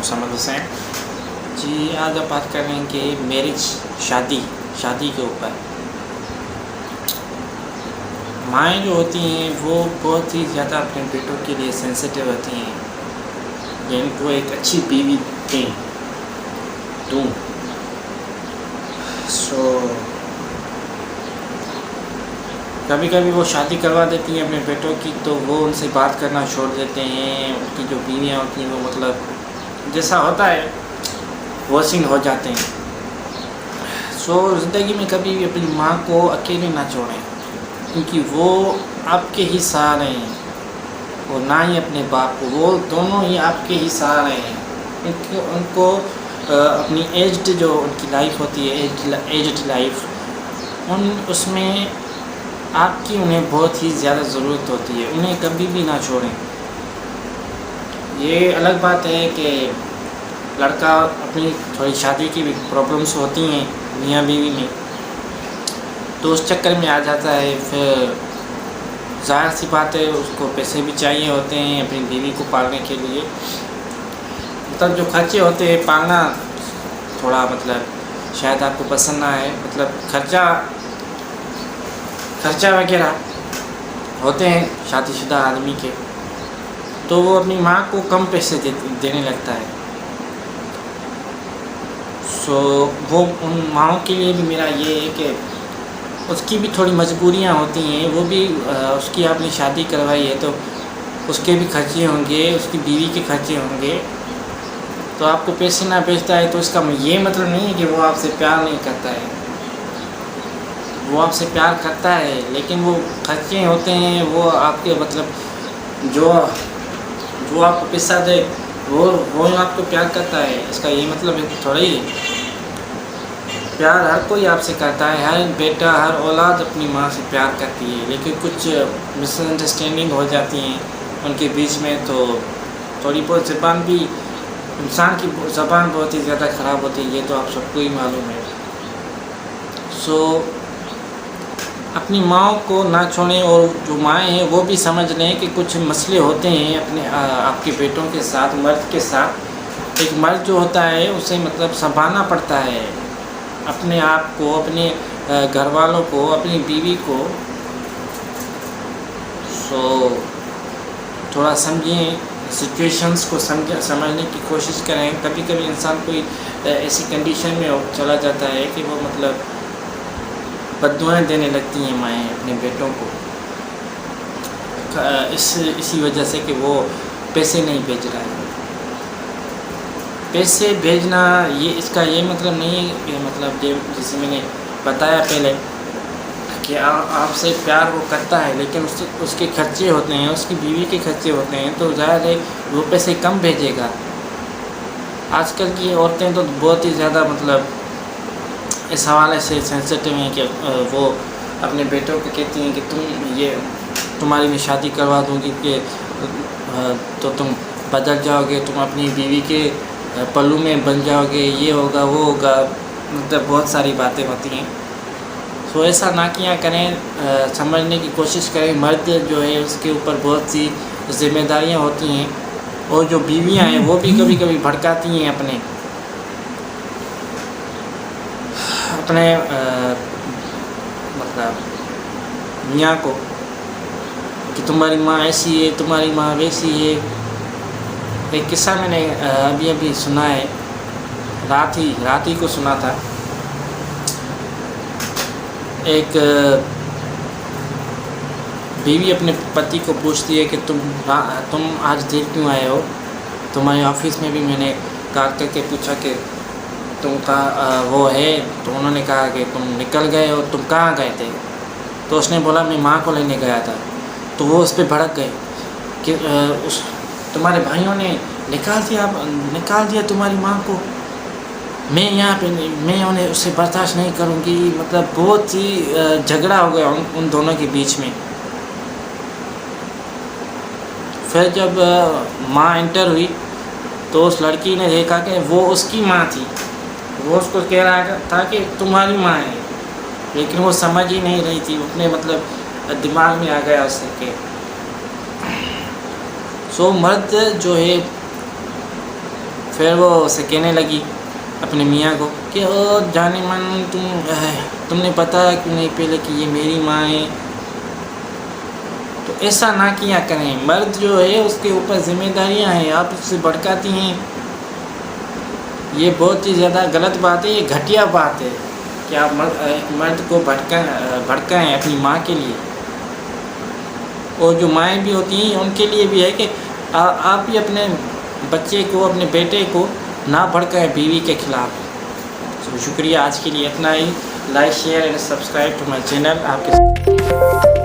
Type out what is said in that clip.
محمد حسین جی، آج آپ بات کر رہے ہیں کہ میرج شادی کے اوپر مائیں جو ہوتی ہیں وہ بہت ہی زیادہ اپنے بیٹوں کے لیے سینسیٹیو ہوتی ہیں، جن کو ایک اچھی بیوی دوں کبھی کبھی وہ شادی کروا دیتی ہیں اپنے بیٹوں کی، تو وہ ان سے بات کرنا چھوڑ دیتے ہیں. ان کی جو بیویاں ہوتی ہیں وہ مطلب جیسا ہوتا ہے واسنگ ہو جاتے ہیں. زندگی میں کبھی بھی اپنی ماں کو اکیلے نہ چھوڑیں، کیونکہ وہ آپ کے ہی سہارے ہیں، وہ نہ ہی اپنے باپ کو، وہ دونوں ہی آپ کے ہی سہارے ہیں. ان کو اپنی ایجڈ جو ان کی لائف ہوتی ہے، ایجڈ لائف، اس میں آپ کی انہیں بہت ہی زیادہ ضرورت ہوتی ہے. انہیں کبھی بھی نہ چھوڑیں. یہ الگ بات ہے کہ لڑکا اپنی تھوڑی شادی کی بھی پرابلمس ہوتی ہیں میاں بیوی میں، تو اس چکر میں آ جاتا ہے. پھر ظاہر سی بات ہے اس کو پیسے بھی چاہیے ہوتے ہیں اپنی بیوی کو پالنے کے لیے. مطلب جو خرچے ہوتے ہیں پالنا تھوڑا مطلب شاید آپ کو پسند نہ آئے، مطلب خرچہ وغیرہ ہوتے ہیں شادی شدہ آدمی کے، تو وہ اپنی ماں کو کم پیسے دینے لگتا ہے. وہ ان ماؤں کے لیے بھی میرا یہ ہے کہ اس کی بھی تھوڑی مجبوریاں ہوتی ہیں. وہ بھی اس کی آپ نے شادی کروائی ہے تو اس کے بھی خرچے ہوں گے، اس کی بیوی کے خرچے ہوں گے. تو آپ کو پیسے نہ بھیجتا ہے تو اس کا یہ مطلب نہیں ہے کہ وہ آپ سے پیار نہیں کرتا ہے. وہ آپ سے پیار کرتا ہے، لیکن وہ خرچے ہوتے ہیں وہ آپ کے مطلب جو آپ کو پیسہ دے وہ آپ کو پیار کرتا ہے. اس کا یہ مطلب تھوڑا ہی پیار ہر کوئی آپ سے کرتا ہے. ہر بیٹا، ہر اولاد اپنی ماں سے پیار کرتی ہے، لیکن کچھ مس انڈرسٹینڈنگ ہو جاتی ہیں ان کے بیچ میں، تو تھوڑی بہت زبان بھی، انسان کی زبان بہت ہی زیادہ خراب ہوتی ہے. یہ تو آپ سب کو ہی معلوم ہے. اپنی ماں کو نہ چھوڑیں. اور جو مائیں ہیں وہ بھی سمجھ لیں کہ کچھ مسئلے ہوتے ہیں اپنے آپ کے بیٹوں کے ساتھ، مرد کے ساتھ. ایک مرد جو ہوتا ہے اسے مطلب سنبھالنا پڑتا ہے اپنے آپ کو، اپنے گھر والوں کو، اپنی بیوی کو. تھوڑا سمجھیں، سچویشنز کو سمجھنے کی کوشش کریں. کبھی کبھی انسان کوئی ایسی کنڈیشن میں چلا جاتا ہے کہ وہ مطلب بددعائیں دینے لگتی ہیں مائیں اپنے بیٹوں کو، اسی وجہ سے کہ وہ پیسے نہیں بھیج رہا ہے. پیسے بھیجنا اس کا یہ مطلب نہیں ہے کہ مطلب جیسے میں نے بتایا پہلے کہ آپ سے پیار وہ کرتا ہے، لیکن اس کے خرچے ہوتے ہیں، اس کی بیوی کے خرچے ہوتے ہیں، تو ظاہر ہے وہ پیسے کم بھیجے گا. آج کل کی عورتیں تو بہت ہی زیادہ مطلب اس حوالے سے سینسیٹیو ہیں کہ وہ اپنے بیٹوں کو کہتی ہیں کہ تمہاری میں شادی کروا دوں گی کہ تو تم بدل جاؤ گے، تم اپنی بیوی کے پلو میں بن جاؤ گے، یہ ہوگا وہ ہوگا. مطلب بہت ساری باتیں ہوتی ہیں. ایسا نہ کیا کریں. سمجھنے کی کوشش کریں. مرد جو ہے اس کے اوپر بہت سی ذمہ داریاں ہوتی ہیں، اور جو بیویاں ہیں وہ بھی کبھی کبھی بھڑکاتی ہیں اپنے مطلب میاں کو کہ تمہاری ماں ایسی ہے، تمہاری ماں ویسی ہے. ایک قصہ میں نے ابھی سنا ہے، رات ہی کو سنا تھا. ایک بیوی اپنے پتی کو پوچھتی ہے کہ تم آج دیر کیوں آئے ہو؟ تمہارے آفس میں بھی میں نے کال کر کے پوچھا کہ تم کا وہ ہے، تو انہوں نے کہا کہ تم نکل گئے ہو. تم کہاں گئے تھے؟ تو اس نے بولا میں ماں کو لینے گیا تھا. تو وہ اس پہ بھڑک گئے کہ تمہارے بھائیوں نے نکال دیا تمہاری ماں کو. میں یہاں پہ میں انہیں اس سے برداشت نہیں کروں گی. مطلب بہت ہی جھگڑا ہو گیا ان دونوں کے بیچ میں. پھر جب ماں انٹر ہوئی تو اس لڑکی نے دیکھا کہ وہ اس کی ماں تھی. وہ اس کو کہہ رہا تھا کہ تمہاری ماں ہے، لیکن وہ سمجھ ہی نہیں رہی تھی. اپنے مطلب دماغ میں آ گیا اس کے. مرد جو ہے پھر وہ اسے کہنے لگی اپنے میاں کو کہ او جانے من تم نے پتہ کیوں نہیں پہلے کہ یہ میری ماں ہے. تو ایسا نہ کیا کریں. مرد جو ہے اس کے اوپر ذمہ داریاں ہیں، آپ اس سے بھڑکاتی ہیں. یہ بہت ہی زیادہ غلط بات ہے، یہ گھٹیا بات ہے کہ آپ ایک مرد کو بھڑکائیں اپنی ماں کے لیے. اور جو مائیں بھی ہوتی ہیں ان کے لیے بھی ہے کہ آپ بھی اپنے بچے کو، اپنے بیٹے کو نہ بھڑکائیں بیوی کے خلاف. شکریہ. آج کے لیے اتنا ہی. Like, share and subscribe to my channel. آپ کے